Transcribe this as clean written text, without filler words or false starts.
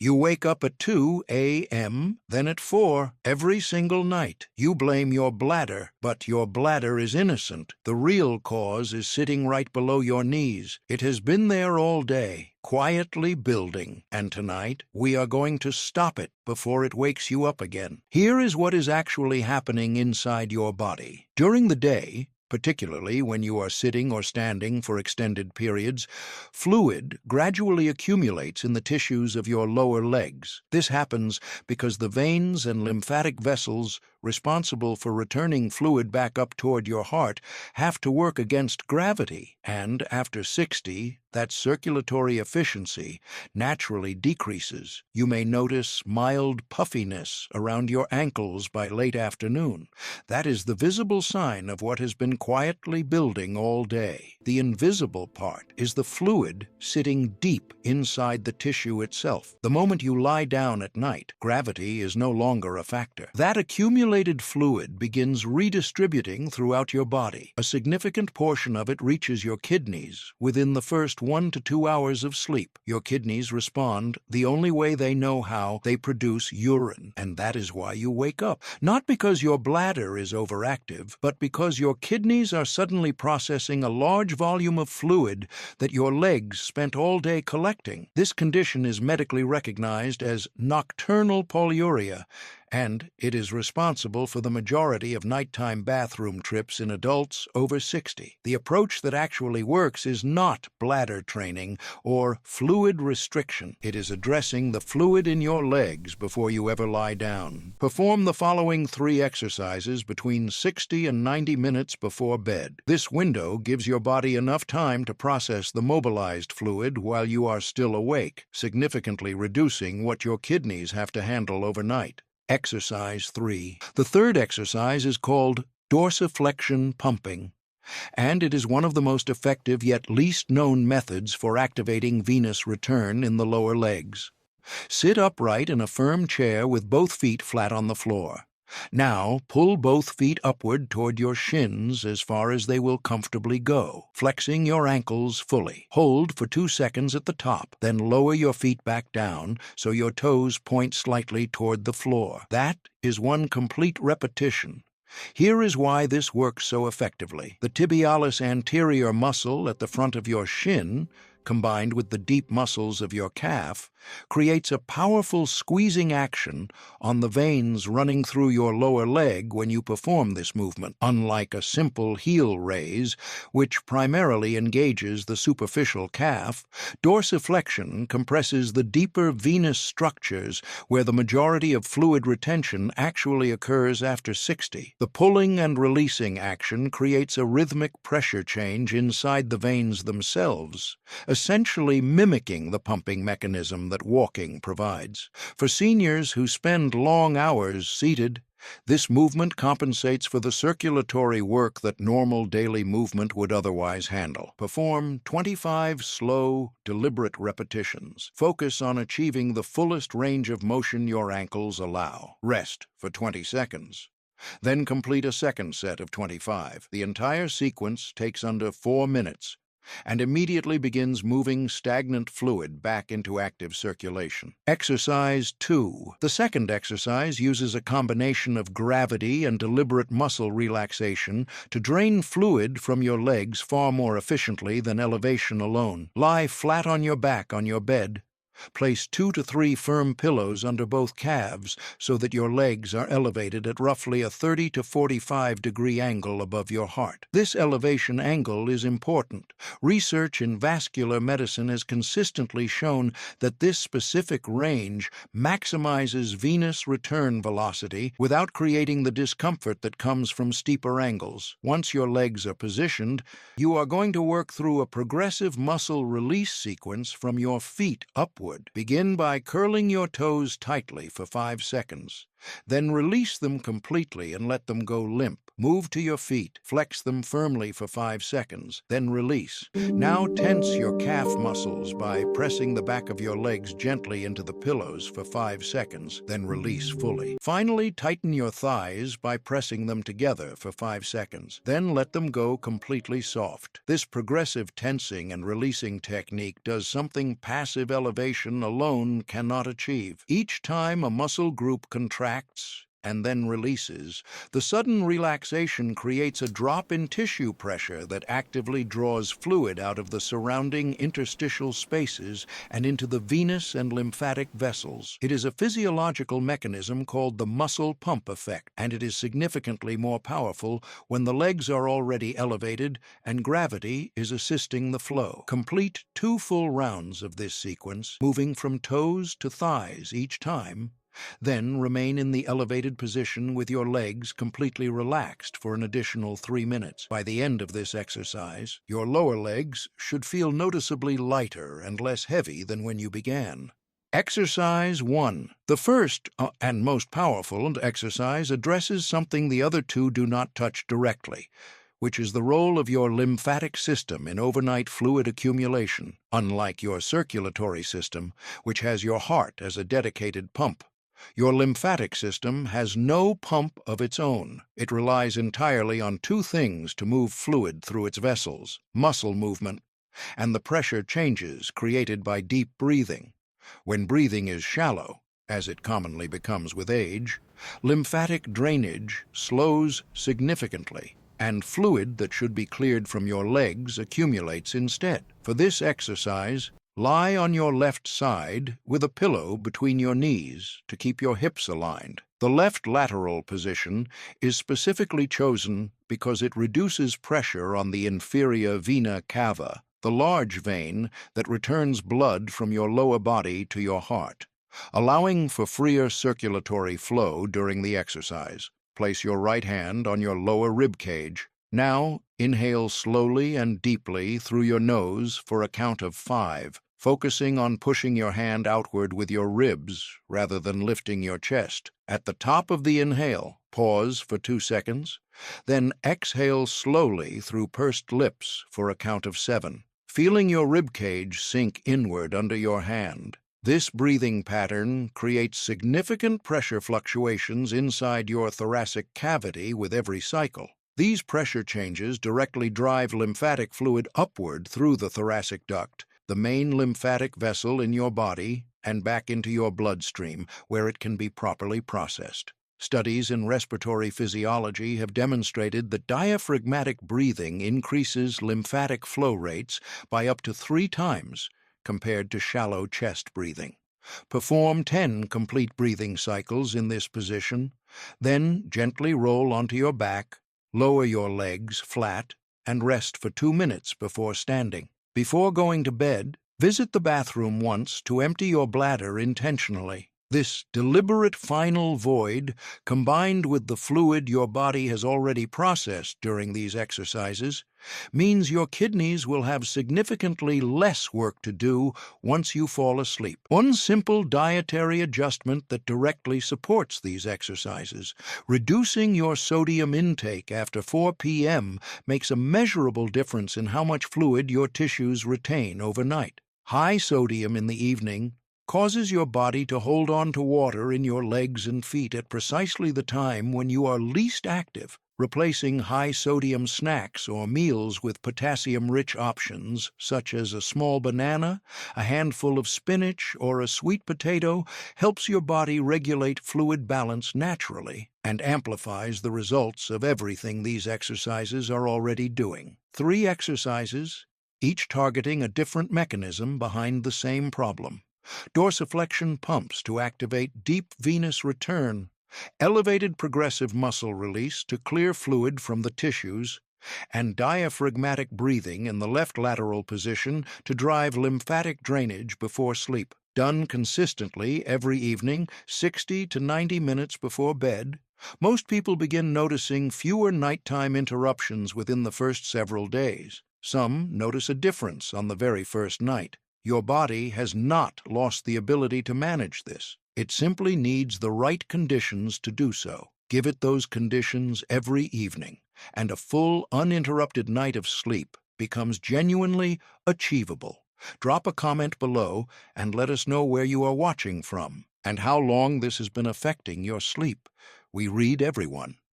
You wake up at 2 a.m., then at 4 every single night. You blame your bladder, but your bladder is innocent. The real cause is sitting right below your knees. It has been there all day, quietly building, and tonight we are going to stop it before it wakes you up again. Here is what is actually happening inside your body. During the day, particularly when you are sitting or standing for extended periods, fluid gradually accumulates in the tissues of your lower legs. This happens because the veins and lymphatic vessels responsible for returning fluid back up toward your heart have to work against gravity, and after 60, that circulatory efficiency naturally decreases. You may notice mild puffiness around your ankles by late afternoon. That is the visible sign of what has been quietly building all day. The invisible part is the fluid sitting deep inside the tissue itself. The moment you lie down at night, gravity is no longer a factor. That accumulated fluid begins redistributing throughout your body. A significant portion of it reaches your kidneys within the first 1 to 2 hours of sleep. Your kidneys respond the only way they know how. They produce urine, and that is why you wake up. Not because your bladder is overactive, but because your kidneys are suddenly processing a large volume of fluid that your legs spent all day collecting. This condition is medically recognized as nocturnal polyuria, and it is responsible for the majority of nighttime bathroom trips in adults over 60. The approach that actually works is not bladder training or fluid restriction. It is addressing the fluid in your legs before you ever lie down. Perform the following 3 exercises between 60 and 90 minutes before bed. This window gives your body enough time to process the mobilized fluid while you are still awake, significantly reducing what your kidneys have to handle overnight. Exercise 3. The third exercise is called dorsiflexion pumping, and it is one of the most effective yet least known methods for activating venous return in the lower legs. Sit upright in a firm chair with both feet flat on the floor. Now, pull both feet upward toward your shins as far as they will comfortably go, flexing your ankles fully. Hold for 2 seconds at the top, then lower your feet back down so your toes point slightly toward the floor. That is 1 complete repetition. Here is why this works so effectively. The tibialis anterior muscle at the front of your shin, combined with the deep muscles of your calf, creates a powerful squeezing action on the veins running through your lower leg when you perform this movement. Unlike a simple heel raise, which primarily engages the superficial calf, dorsiflexion compresses the deeper venous structures where the majority of fluid retention actually occurs after 60. The pulling and releasing action creates a rhythmic pressure change inside the veins themselves, essentially mimicking the pumping mechanism that walking provides. For seniors who spend long hours seated, this movement compensates for the circulatory work that normal daily movement would otherwise handle. Perform 25 slow, deliberate repetitions. Focus on achieving the fullest range of motion your ankles allow. Rest for 20 seconds. Then complete a second set of 25. The entire sequence takes under 4 minutes, and immediately begins moving stagnant fluid back into active circulation. Exercise 2. The second exercise uses a combination of gravity and deliberate muscle relaxation to drain fluid from your legs far more efficiently than elevation alone. Lie flat on your back on your bed. Place 2 to 3 firm pillows under both calves so that your legs are elevated at roughly a 30 to 45 degree angle above your heart. This elevation angle is important. Research in vascular medicine has consistently shown that this specific range maximizes venous return velocity without creating the discomfort that comes from steeper angles. Once your legs are positioned, you are going to work through a progressive muscle release sequence from your feet upward. Begin by curling your toes tightly for 5 seconds. Then release them completely and let them go limp. Move to your feet, flex them firmly for 5 seconds, then release. Now tense your calf muscles by pressing the back of your legs gently into the pillows for 5 seconds, then release fully. Finally, tighten your thighs by pressing them together for 5 seconds, then let them go completely soft. This progressive tensing and releasing technique does something passive elevation alone cannot achieve. Each time a muscle group contracts and then releases, the sudden relaxation creates a drop in tissue pressure that actively draws fluid out of the surrounding interstitial spaces and into the venous and lymphatic vessels. It is a physiological mechanism called the muscle pump effect, and it is significantly more powerful when the legs are already elevated and gravity is assisting the flow. Complete 2 full rounds of this sequence, moving from toes to thighs each time. Then remain in the elevated position with your legs completely relaxed for an additional 3 minutes. By the end of this exercise, your lower legs should feel noticeably lighter and less heavy than when you began. Exercise 1. The first and most powerful exercise addresses something the other 2 do not touch directly, which is the role of your lymphatic system in overnight fluid accumulation, unlike your circulatory system, which has your heart as a dedicated pump. Your lymphatic system has no pump of its own. It relies entirely on 2 things to move fluid through its vessels: muscle movement and the pressure changes created by deep breathing. When breathing is shallow, as it commonly becomes with age, lymphatic drainage slows significantly, and fluid that should be cleared from your legs accumulates instead. For this exercise, lie on your left side with a pillow between your knees to keep your hips aligned. The left lateral position is specifically chosen because it reduces pressure on the inferior vena cava, the large vein that returns blood from your lower body to your heart, allowing for freer circulatory flow during the exercise. Place your right hand on your lower rib cage. Now, inhale slowly and deeply through your nose for a count of 5, focusing on pushing your hand outward with your ribs rather than lifting your chest. At the top of the inhale, pause for 2 seconds, then exhale slowly through pursed lips for a count of 7, feeling your rib cage sink inward under your hand. This breathing pattern creates significant pressure fluctuations inside your thoracic cavity with every cycle. These pressure changes directly drive lymphatic fluid upward through the thoracic duct, the main lymphatic vessel in your body, and back into your bloodstream, where it can be properly processed. Studies in respiratory physiology have demonstrated that diaphragmatic breathing increases lymphatic flow rates by up to 3 times compared to shallow chest breathing. Perform 10 complete breathing cycles in this position, then gently roll onto your back, lower your legs flat, and rest for 2 minutes before standing. Before going to bed, visit the bathroom once to empty your bladder intentionally. This deliberate final void, combined with the fluid your body has already processed during these exercises, means your kidneys will have significantly less work to do once you fall asleep. One simple dietary adjustment that directly supports these exercises, reducing your sodium intake after 4 p.m., makes a measurable difference in how much fluid your tissues retain overnight. High sodium in the evening causes your body to hold on to water in your legs and feet at precisely the time when you are least active. Replacing high-sodium snacks or meals with potassium-rich options, such as a small banana, a handful of spinach, or a sweet potato, helps your body regulate fluid balance naturally and amplifies the results of everything these exercises are already doing. 3 exercises, each targeting a different mechanism behind the same problem. Dorsiflexion pumps to activate deep venous return, elevated progressive muscle release to clear fluid from the tissues, and diaphragmatic breathing in the left lateral position to drive lymphatic drainage before sleep. Done consistently every evening, 60 to 90 minutes before bed, most people begin noticing fewer nighttime interruptions within the first several days. Some notice a difference on the very first night. Your body has not lost the ability to manage this. It simply needs the right conditions to do so. Give it those conditions every evening, and a full, uninterrupted night of sleep becomes genuinely achievable. Drop a comment below and let us know where you are watching from and how long this has been affecting your sleep. We read everyone.